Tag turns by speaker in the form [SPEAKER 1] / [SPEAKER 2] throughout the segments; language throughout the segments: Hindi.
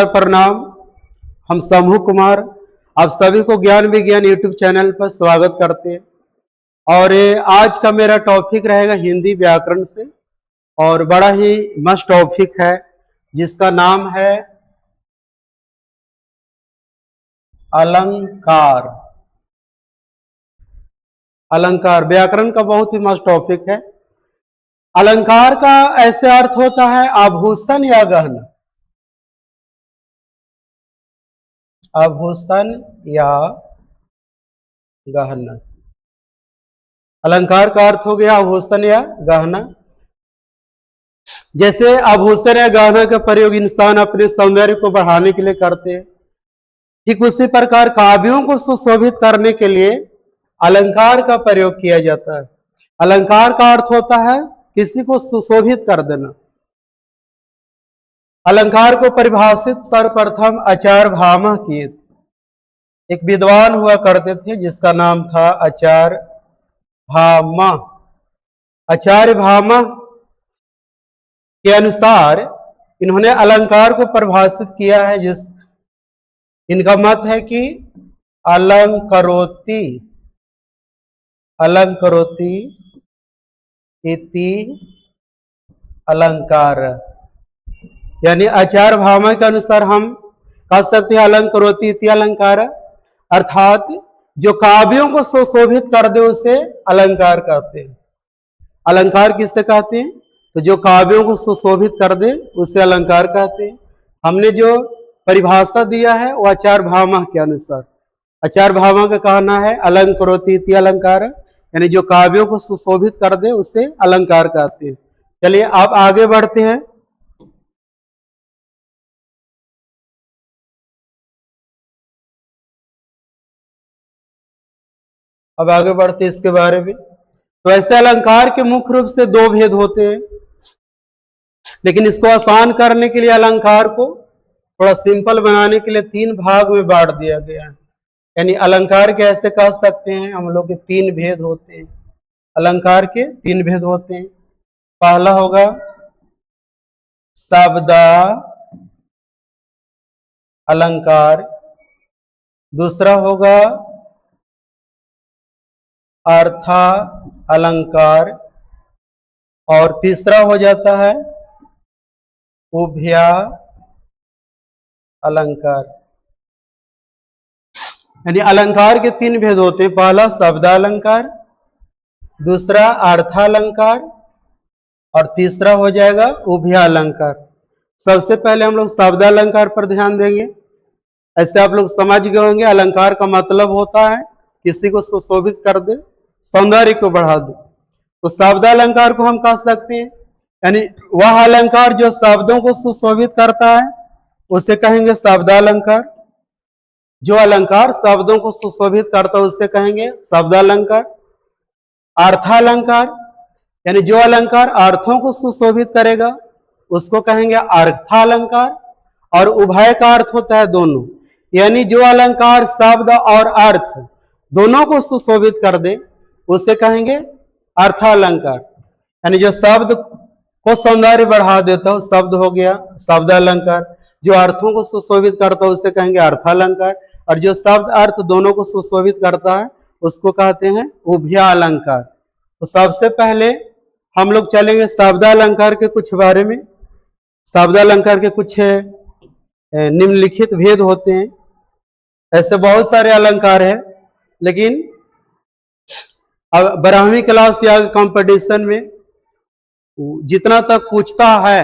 [SPEAKER 1] प्रणाम। हम समूह कुमार आप सभी को ज्ञान विज्ञान यूट्यूब चैनल पर स्वागत करते हैं। और आज का मेरा टॉपिक रहेगा हिंदी व्याकरण से, और बड़ा ही मस्त टॉपिक है जिसका नाम है अलंकार। अलंकार व्याकरण का बहुत ही मस्त टॉपिक है। अलंकार का ऐसे अर्थ होता है आभूषण या गहना। आभूषण या गहना, अलंकार का अर्थ हो गया आभूषण या गहना। जैसे आभूषण या गहना का प्रयोग इंसान अपने सौंदर्य को बढ़ाने के लिए करते हैं, ठीक उसी प्रकार काव्यों को सुशोभित करने के लिए अलंकार का प्रयोग किया जाता है। अलंकार का अर्थ होता है किसी को सुशोभित कर देना। अलंकार को परिभाषित सर्वप्रथम आचार्य भामह किए। एक विद्वान हुआ करते थे जिसका नाम था आचार्य भामह। आचार्य भामह के अनुसार इन्होंने अलंकार को परिभाषित किया है, जिस इनका मत है कि अलंकरोति अलंकरोति इति अलंकार। यानी आचार्य भामह के अनुसार हम कह सकते हैं अलंकरोति इति अलंकार, अर्थात जो काव्यों को सुशोभित कर दे उसे अलंकार कहते हैं। अलंकार किससे कहते हैं? तो जो काव्यों को सुशोभित कर दे उसे अलंकार कहते हैं। हमने जो परिभाषा दिया है वो आचार्य भामह के अनुसार। आचार्य भामह का कहना है अलंकरोति इति अलंकार, यानी जो काव्यों को सुशोभित कर दे उसे अलंकार कहते हैं। चलिए आप आगे बढ़ते हैं। अब आगे बढ़ते हैं इसके बारे में। तो ऐसे अलंकार के मुख्य रूप से दो भेद होते हैं, लेकिन इसको आसान करने के लिए अलंकार को थोड़ा सिंपल बनाने के लिए तीन भाग में बांट दिया गया है। यानी अलंकार के ऐसे कह सकते हैं हम लोग के तीन भेद होते हैं। अलंकार के तीन भेद होते हैं। पहला होगा शब्द अलंकार, दूसरा होगा अर्थ अलंकार, और तीसरा हो जाता है उभय अलंकार। यानी अलंकार के तीन भेद होते हैं। पहला शब्द अलंकार, दूसरा अर्थ अलंकार, और तीसरा हो जाएगा उभय अलंकार। सबसे पहले हम लोग शब्द अलंकार पर ध्यान देंगे। ऐसे आप लोग समझ गए होंगे अलंकार का मतलब होता है किसी को सुशोभित कर दे, सौंदर्य को बढ़ा दे। तो शब्द अलंकार को हम कह सकते हैं, यानी वह अलंकार जो शब्दों को सुशोभित करता है उसे कहेंगे शब्द अलंकार। जो अलंकार शब्दों को सुशोभित करता है उसे कहेंगे शब्द अलंकार। अर्थ अलंकार, यानी जो अलंकार अर्थों को सुशोभित करेगा उसको कहेंगे अर्थ अलंकार। और उभय का अर्थ होता है दोनों, यानी जो अलंकार शब्द और अर्थ दोनों को सुशोभित कर दे उसे कहेंगे अर्थ अलंकार। यानी जो शब्द को सौंदर्य बढ़ा देता हो शब्द हो गया शब्द अलंकार, जो अर्थों को सुशोभित करता है उसे कहेंगे अर्थ अलंकार, और जो शब्द अर्थ दोनों को सुशोभित करता है उसको कहते हैं उभय अलंकार। तो सबसे पहले हम लोग चलेंगे शब्द अलंकार के कुछ बारे में। शब्द अलंकार के कुछ निम्नलिखित भेद होते हैं। ऐसे बहुत सारे अलंकार है, लेकिन अब 12वीं क्लास या कंपटीशन में जितना तक पूछता है,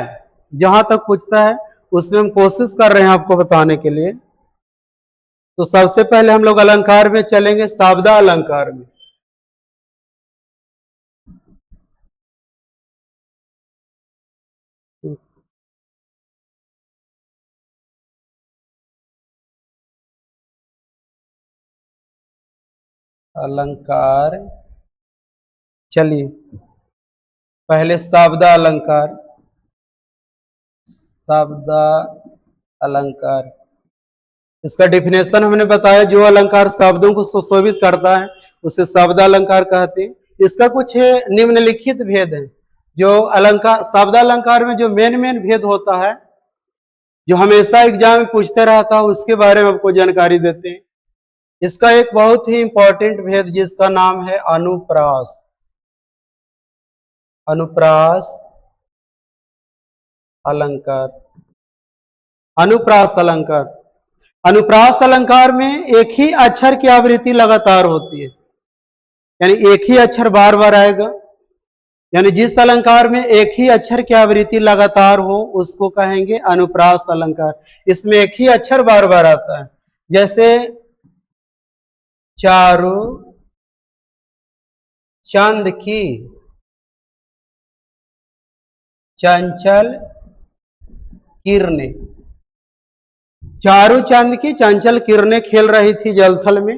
[SPEAKER 1] जहां तक पूछता है उसमें हम कोशिश कर रहे हैं आपको बताने के लिए। तो सबसे पहले हम लोग अलंकार में चलेंगे शब्द अलंकार में। अलंकार, चलिए पहले शब्द अलंकार। शब्द अलंकार, इसका डिफिनेशन हमने बताया, जो अलंकार शब्दों को सुशोभित करता है उसे शब्द अलंकार कहते हैं। इसका कुछ निम्नलिखित भेद है। जो अलंकार शब्द अलंकार में जो मेन भेद होता है जो हमेशा एग्जाम में पूछते रहता है उसके बारे में आपको जानकारी देते हैं। इसका एक बहुत ही इंपॉर्टेंट भेद जिसका नाम है अनुप्रास। अनुप्रास अलंकार। अनुप्रास अलंकार। अनुप्रास अलंकार में एक ही अक्षर की आवृत्ति लगातार होती है, यानी एक ही अक्षर बार बार आएगा। यानी जिस अलंकार में एक ही अक्षर की आवृत्ति लगातार हो उसको कहेंगे अनुप्रास अलंकार। इसमें एक ही अक्षर बार बार आता है, जैसे चारों चांद की चंचल किरणें। चारों चांद की चंचल किरणें खेल रही थी जलथल में।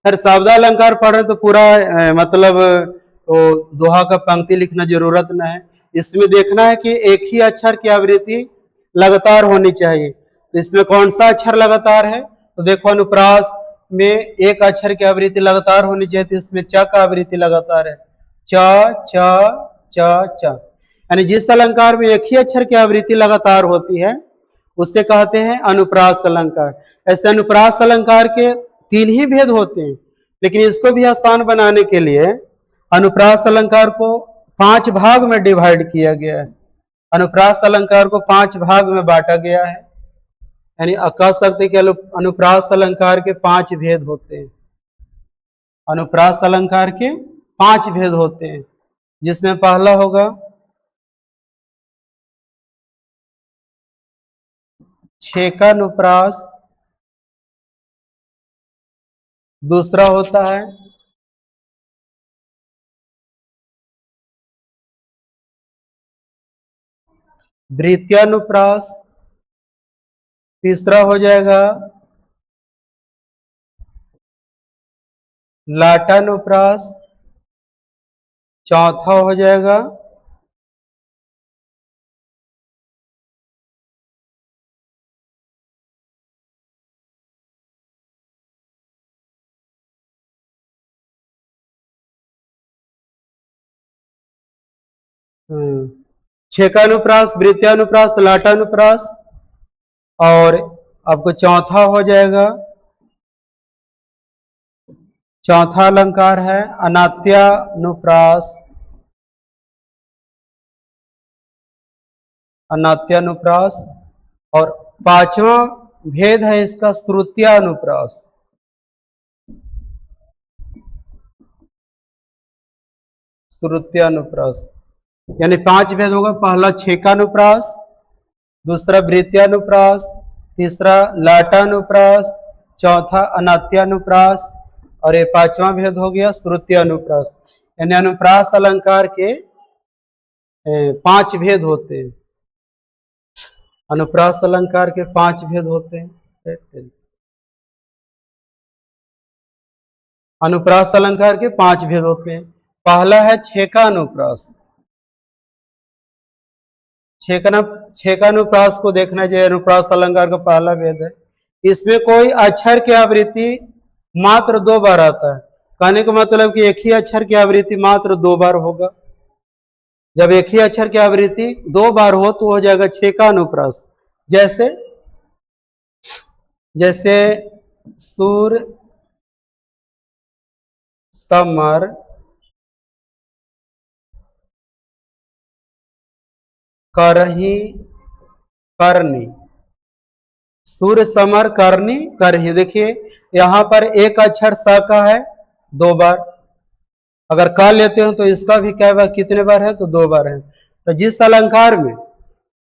[SPEAKER 1] फिर शब्द अलंकार पढ़े तो पूरा मतलब तो दोहा का पंक्ति लिखना जरूरत न है। इसमें देखना है कि एक ही अक्षर की आवृत्ति लगातार होनी चाहिए। तो इसमें कौन सा अक्षर लगातार है, तो देखो अनुप्रास में एक अक्षर की आवृत्ति लगातार होनी चाहिए, तो इसमें च का आवृत्ति लगातार है, च च च च। यानी जिस अलंकार में एक ही अक्षर की आवृत्ति लगातार होती है उससे कहते हैं अनुप्रास अलंकार। ऐसे अनुप्रास अलंकार के तीन ही भेद होते हैं, लेकिन इसको भी आसान बनाने के लिए अनुप्रास अलंकार को 5 भाग में डिवाइड किया गया है। अनुप्रास अलंकार को 5 भाग में बांटा गया है। यानी कह सकते हैं कि अनुप्रास अलंकार के 5 भेद होते हैं। अनुप्रास अलंकार के 5 भेद होते हैं, जिसमें पहला होगा छेकानुप्रास, दूसरा होता है वृत्यानुप्रास, तीसरा हो जाएगा लाटानुप्रास, चौथा हो जाएगा छेकानुप्रास, वृत्यानुप्रास, लाटानुप्रास, और आपको चौथा हो जाएगा, चौथा अलंकार है अनात्यानुप्रास। अनात्यानुप्रास। और 5वां भेद है इसका श्रुत्यानुप्रास। श्रुत्यानुप्रास यानी 5 भेद होगा। पहला छेकानुप्रास, दूसरा वृत्यानुप्रास, तीसरा लाटानुप्रास, चौथा अनात्यानुप्रास, और ये 5वां भेद हो गया श्रुत्यानुप्रास। यानी अनुप्रास अलंकार के 5 भेद होते हैं। अनुप्रास अलंकार के 5 भेद होते हैं। अनुप्रास अलंकार के 5 भेद होते हैं। पहला है छेकानुप्रास। छेकानुप्रास को देखना चाहिए। अनुप्रास अलंकार का पहला भेद है, इसमें कोई अक्षर की आवृत्ति मात्र 2 बार आता है। कहने का मतलब कि एक ही अक्षर की आवृत्ति मात्र 2 बार होगा। जब एक ही अक्षर की आवृत्ति 2 बार हो तो हो जाएगा छेकानुप्रास। जैसे जैसे सूर समर करही करनी। सूर्य समर करनी करही। देखिए यहां पर एक अक्षर स का है 2 बार। अगर क लेते हो तो इसका भी क्या बार कितने बार है, तो 2 बार है। तो जिस अलंकार में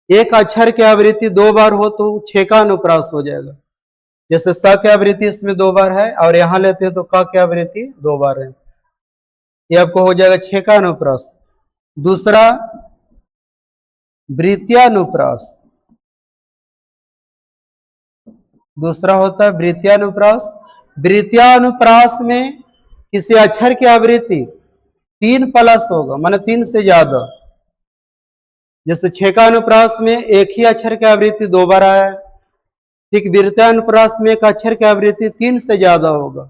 [SPEAKER 1] एक अक्षर की आवृत्ति 2 बार हो तो छेकानुप्रास हो जाएगा। जैसे स की आवृत्ति इसमें 2 बार है और यहां लेते हैं तो क की आवृत्ति 2 बार है, ये आपको हो जाएगा छेकानुप्रास। दूसरा वृत्यानुप्रास। दूसरा होता है वृत्यानुप्रास। वृत्यानुप्रास में किसी अक्षर की आवृत्ति 3 प्लस होगा, माने 3 से ज्यादा। जैसे छेकानुप्रास में एक ही अक्षर की आवृत्ति 2 बार आया है, ठीक वृत्यानुप्रास में एक अक्षर की आवृत्ति 3 से ज्यादा होगा।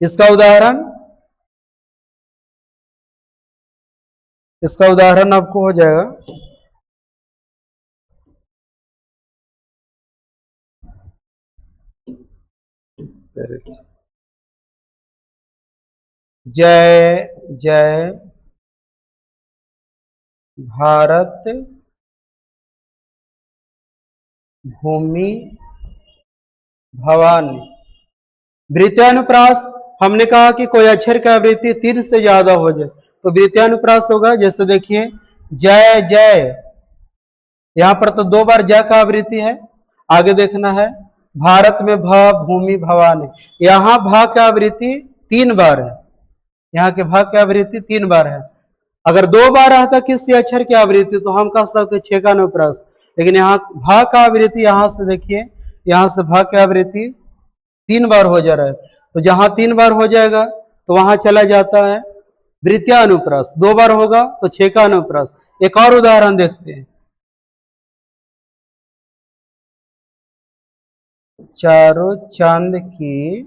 [SPEAKER 1] इसका उदाहरण आपको हो जाएगा जय जय भारत भूमि भवानी। वृत्यानुप्रास हमने कहा कि कोई अक्षर की आवृत्ति 3 से ज्यादा हो जाए तो वृत्यानुप्रास होगा। जैसे देखिए जय जय, यहां पर तो 2 बार जय का आवृत्ति है। आगे देखना है भारत में भ भूमि भवानी, यहाँ भ की आवृत्ति 3 बार है। यहाँ के भ की आवृत्ति 3 बार है। अगर 2 बार रहता किसी अक्षर की आवृत्ति तो हम कह सकते छेकानुप्रास, लेकिन यहाँ भ का आवृत्ति, यहाँ से देखिए यहाँ से भ की आवृत्ति 3 बार हो जा रहा है, तो जहां 3 बार हो जाएगा तो वहां चला जाता है वृत्यानुप्रास। 2 बार होगा तो छेकानुप्रास। एक और उदाहरण देखते हैं, चारों चांद की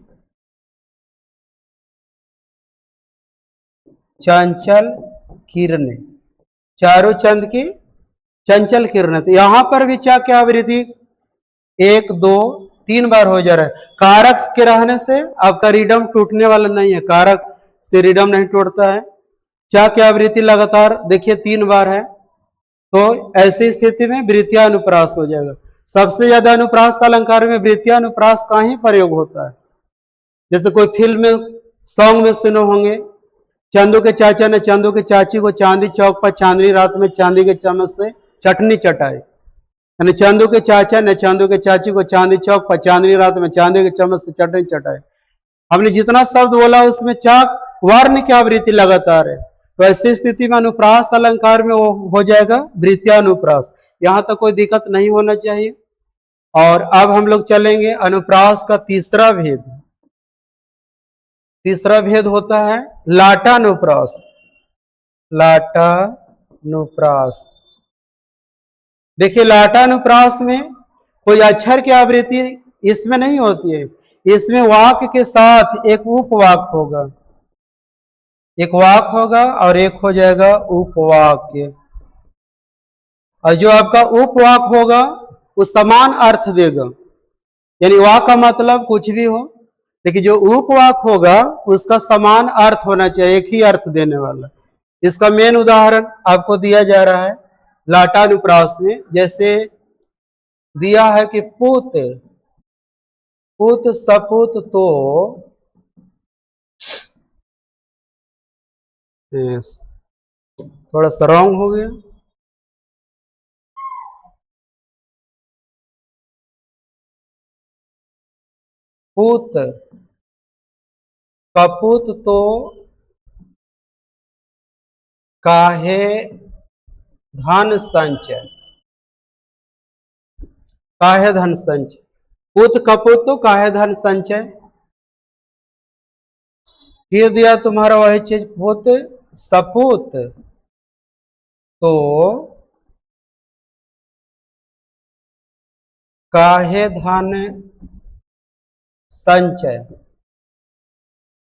[SPEAKER 1] चंचल किरणें, चारों चांद की चंचल किरणें। तो यहां पर भी चा की आवृत्ति 1 2 3 बार हो जा रहा है। कारक के रहने से आपका रिडम टूटने वाला नहीं है, कारक से रिडम नहीं टूटता है। चा की आवृत्ति लगातार देखिए 3 बार है, तो ऐसी स्थिति में वृत्यानुप्रास हो जाएगा। सबसे ज्यादा अनुप्रास अलंकार में वृत्यानुप्रास का ही प्रयोग होता है। जैसे कोई फिल्म में सॉन्ग में सुने होंगे, चंदू के चाचा ने चंदू के चाची को चांदी चौक पर चांदनी रात में चांदी के चम्मच से चटनी चटाई। यानी चंदू के चाचा ने चंदू के चाची को चांदी चौक पर चांदनी रात में चांदी के चम्मच से चटनी चटाई। हमने जितना शब्द बोला उसमें चाक वर्ण की आवृत्ति लगातार है, तो ऐसी स्थिति में अनुप्रास अलंकार में वो हो जाएगा वृत्यानुप्रास। यहां तक कोई दिक्कत नहीं होना चाहिए। और अब हम लोग चलेंगे अनुप्रास का तीसरा भेद। तीसरा भेद होता है लाटानुप्रास। लाटानुप्रास, देखिए लाटानुप्रास में कोई अक्षर की आवृत्ति इसमें नहीं होती है, इसमें वाक्य के साथ एक उपवाक्य होगा। एक वाक्य होगा और एक हो जाएगा उपवाक्य, और जो आपका उपवाक्य होगा वो समान अर्थ देगा। यानी वाक्य का मतलब कुछ भी हो, लेकिन जो उपवाक्य होगा उसका समान अर्थ होना चाहिए, एक ही अर्थ देने वाला। इसका मेन उदाहरण आपको दिया जा रहा है लाटानुप्रास में। जैसे दिया है कि पुत पुत सपुत तो, थोड़ा सा रॉन्ग हो गया, पुत कपूत तो काहे धन संचय, काहे धन संचय। पुत कपूत तो काहे धन संचय। फिर दिया तुम्हारा वही चीज, पुत सपूत तो काहे धन संचय।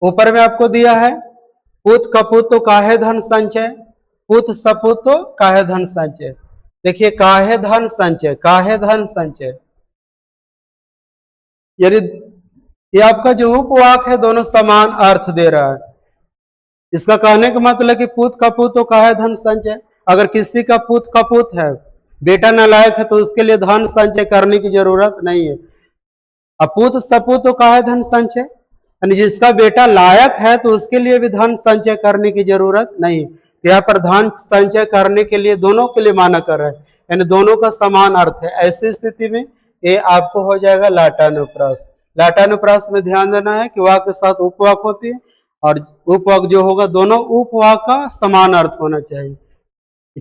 [SPEAKER 1] ऊपर में आपको दिया है पुत कपूत तो काहे धन संचय, पुत सपूत तो काहे धन संचय। देखिए काहे धन संचय, काहे धन संचय, यानी ये आपका जो उपवाक्य है दोनों समान अर्थ दे रहा है। इसका कहने का मतलब कि पुत कपूत तो काहे धन संचय। अगर किसी का पुत कपूत है, बेटा नालायक है, तो उसके लिए धन संचय करने की जरूरत नहीं है। अपूत सपूत तो काहे धन संचय, यानी जिसका बेटा लायक है तो उसके लिए भी धन संचय करने की जरूरत नहीं। यहाँ पर धन संचय करने के लिए दोनों के लिए माना कर रहा है, यानी दोनों का समान अर्थ है। ऐसी स्थिति में ये आपको हो जाएगा लाटानुप्रास। लाटानुप्रास में ध्यान देना है कि वाक्य के साथ उपवाक्य होती है, और उपवाक्य जो होगा दोनों उपवाक्य का समान अर्थ होना चाहिए।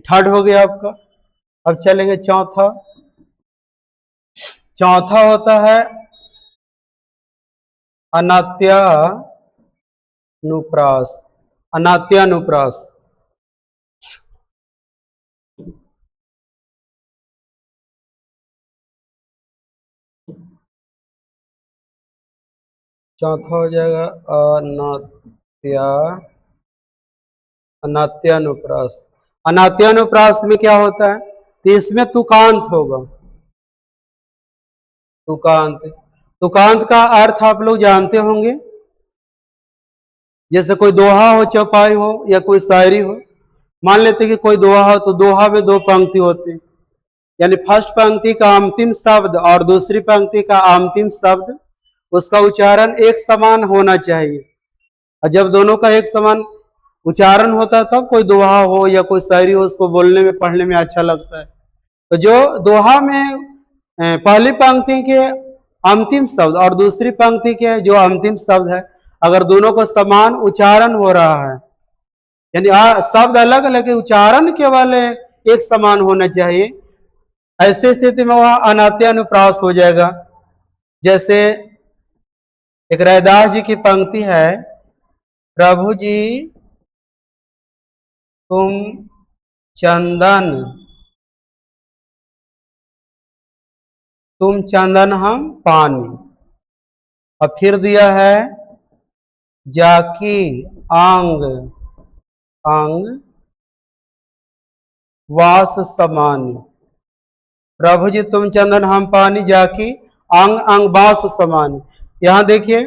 [SPEAKER 1] थर्ड हो गया आपका। अब चलेंगे चौथा। चौथा होता है अनात्यानुप्रास। अनात्यानुप्रास, चौथा हो जाएगा अनात्यानुप्रास। अनात्यानुप्रास में क्या होता है, तो इसमें तुकांत होगा। तुकांत, तुकांत का अर्थ आप लोग जानते होंगे, जैसे कोई दोहा हो, चौपाई हो या कोई शायरी हो। मान लेते कि कोई दोहा हो तो दोहा में दो पंक्ति होती है, यानी फर्स्ट पंक्ति का अंतिम शब्द और दूसरी पंक्ति का अंतिम शब्द उसका उच्चारण एक समान होना चाहिए। और जब दोनों का एक समान उच्चारण होता है तब कोई दोहा हो या कोई शायरी हो उसको बोलने में पढ़ने में अच्छा लगता है। तो जो दोहा में पहली पंक्ति के अंतिम शब्द और दूसरी पंक्ति के जो अंतिम शब्द है, अगर दोनों का समान उच्चारण हो रहा है, यानी शब्द अलग अलग उच्चारण केवल एक समान होना चाहिए, ऐसी स्थिति में वह अनात्यानुप्रास हो जाएगा। जैसे एक रैदास जी की पंक्ति है, प्रभु जी तुम चंदन, तुम चंदन हम पानी। और फिर दिया है जाकी आंग, अंग वास समानी। प्रभु जी तुम चंदन हम पानी, जाकी अंग अंग वास समानी। यहां देखिए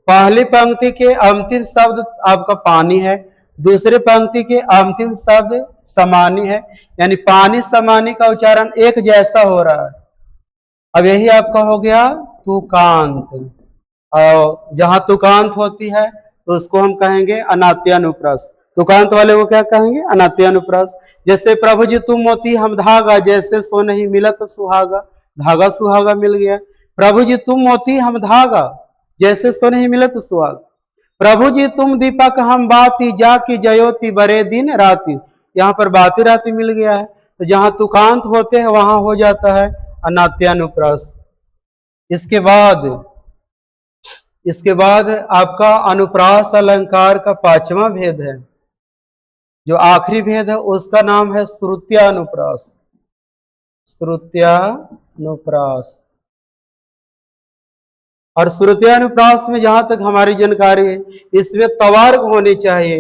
[SPEAKER 1] पहली पंक्ति के अंतिम शब्द आपका पानी है, दूसरी पंक्ति के अंतिम शब्द समानी है, यानी पानी समानी का उच्चारण एक जैसा हो रहा है। अब यही आपका हो गया तुकांत। और जहां तुकांत होती है तो उसको हम कहेंगे अनात्यानुप्रास। तुकांत वाले को क्या कहेंगे? अनात्यानुप्रास। जैसे प्रभु जी तुम मोती हम धागा, जैसे सो नहीं मिलत सुहागा, धागा सुहागा मिल गया। प्रभु जी तुम मोती हम धागा, जैसे सो नहीं मिलत सुहागा। प्रभु जी तुम दीपक हम बाती, जाकी जयोति बरे दिन राती। यहाँ पर बाती राती मिल गया है। तो जहां तुकांत होते हैं वहां हो जाता है अनात्यानुप्रास। इसके बाद आपका अनुप्रास अलंकार का पांचवा भेद है, जो आखिरी भेद है उसका नाम है श्रुत्यानुप्रास। श्रुत्यानुप्रास। और श्रुत्यानुप्रास में जहां तक हमारी जानकारी है इसमें तवार्ग होने चाहिए,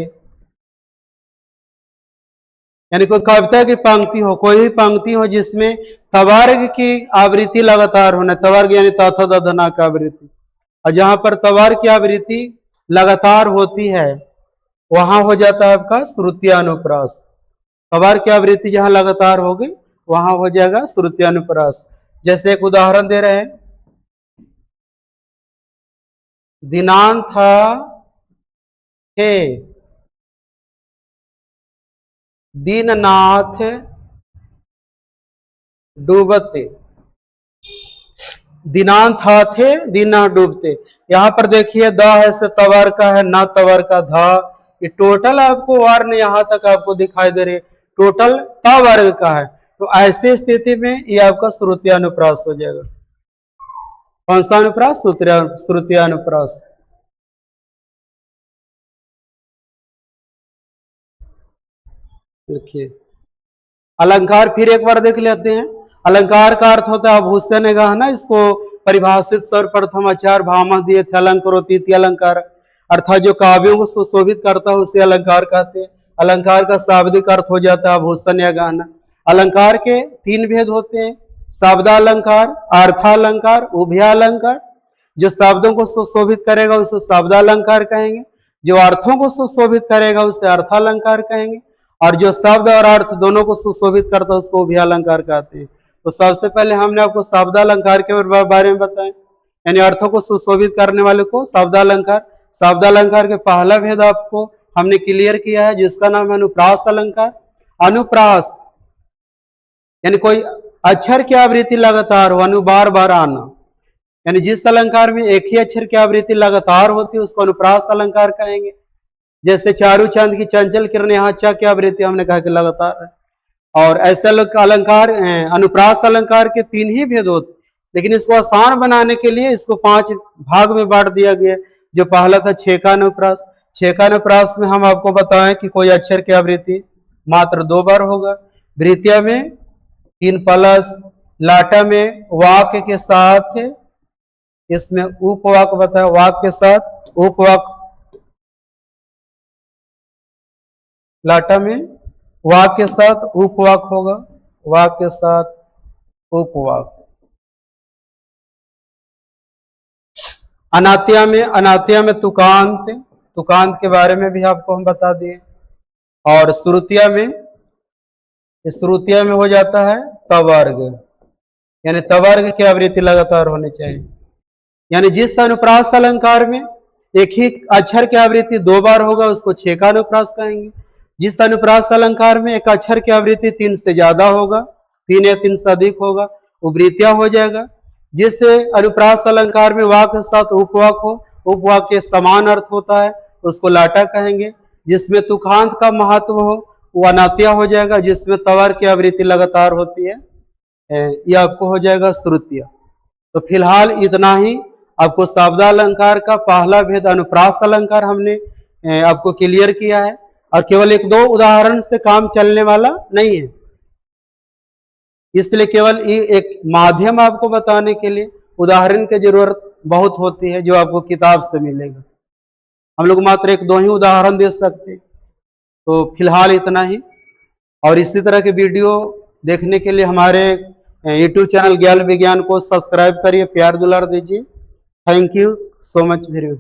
[SPEAKER 1] यानी कोई कविता की पंक्ति हो, कोई भी पंक्ति हो जिसमें तवार्ग की आवृत्ति लगातार होना। तवार्ग यानी तथा दधना की आवृत्ति। और जहां पर तवार्ग की आवृत्ति लगातार होती है वहां हो जाता है आपका श्रुत्यानुप्रास। तवार्ग की आवृत्ति जहां लगातार होगी वहां हो जाएगा श्रुत्यानुप्रास। जैसे एक उदाहरण दे रहे हैं, दीनांथा हे दीननाथ डूबते, दीनांथ थे दीना डूबते। यहाँ पर देखिए द है से तवर का है, ना तवर का धा। ये टोटल आपको वर्ण यहाँ तक आपको दिखाई दे रही है, टोटल त वर्ग का है। तो ऐसी स्थिति में ये आपका श्रुत्यानुप्रास हो जाएगा। कौन सा अनुप्रास? श्रुत्यानुप्रास। देखिए अलंकार फिर एक बार देख लेते हैं। अलंकार का अर्थ होता है आभूषण गहना। इसको परिभाषित सर्वप्रथम आचार्य भामह दिए थे। अलंकारोतीति अलंकार अर्थात जो काव्यों को सुशोभित करता है उसे अलंकार कहते हैं। अलंकार का शाब्दिक अर्थ हो जाता है आभूषण या गहना। अलंकार के तीन भेद होते हैं, शब्दालंकार, अर्थालंकार, उभयालंकार। जो शब्दों को सुशोभित करेगा उसे शब्दालंकार कहेंगे, जो अर्थों को सुशोभित करेगा उसे अर्थालंकार कहेंगे, और जो शब्द और अर्थ दोनों को सुशोभित करता है उसको उभयालंकार कहते हैं। तो सबसे पहले हमने आपको शब्दालंकार के बारे में बताया, यानी अर्थों को सुशोभित करने वाले को शब्दालंकार। शब्दालंकार के पहला भेद आपको हमने क्लियर किया है जिसका नाम है अनुप्रास अलंकार। अनुप्रास यानी कोई अक्षर की आवृत्ति लगातार हो, अनु बार बार आना, यानी जिस अलंकार में एक ही अक्षर की आवृत्ति लगातार होती है उसको अनुप्रास अलंकार कहेंगे। जैसे चारू चांद की चंचल किरण, यहाँ चा की आवृत्ति हमने कहा कि लगातार है। और ऐसे अलंकार अनुप्रास अलंकार के तीन ही भेद होते, लेकिन इसको आसान बनाने के लिए इसको 5 भाग में बांट दिया गया। जो पहला था छेकानुप्रास। छेकानुप्रास में हम आपको बताएं कि कोई अक्षर की आवृत्ति मात्र 2 बार होगा। वृत्तिया में 3 प्लस, लाटा में वाक्य के साथ, इसमें उपवाक बताया, वाक्य के साथ उपवाक, लाटा में वाक्य के साथ उपवाक होगा, वाक्य के साथ उपवाक। अनात्या में तुकांत के बारे में भी आपको हम बता दिए। और श्रुतिया में हो जाता है तवर्ग, यानी तवर्ग की आवृत्ति लगातार होनी चाहिए। यानी जिस अनुप्रास अलंकार में एक ही अक्षर की आवृत्ति 2 बार होगा उसको 6 का अनुप्रास कहेंगे। जिस अनुप्रास अलंकार में एक अक्षर की आवृत्ति 3 से ज्यादा होगा, 3 या 3 से अधिक होगा, वो वृत्तिया हो जाएगा। जिस अनुप्रास अलंकार में वाक के साथ उपवाक हो, उपवाक के समान अर्थ होता है, उसको लाटा कहेंगे। जिसमें तुकांत का महत्व हो वो अनात्या हो जाएगा। जिसमें तवर की आवृत्ति लगातार होती है यह आपको हो जाएगा श्रुतिया। तो फिलहाल इतना ही। आपको शब्दालंकार का पहला भेद अनुप्रास अलंकार हमने आपको क्लियर किया है, और केवल 1-2 उदाहरण से काम चलने वाला नहीं है, इसलिए केवल एक माध्यम आपको बताने के लिए उदाहरण की जरूरत बहुत होती है, जो आपको किताब से मिलेगा। हम लोग मात्र 1-2 ही उदाहरण दे सकते। तो फिलहाल इतना ही, और इसी तरह के वीडियो देखने के लिए हमारे यूट्यूब चैनल ज्ञान विज्ञान को सब्सक्राइब करिए, प्यार दुलार दीजिए। Thank you so much very much.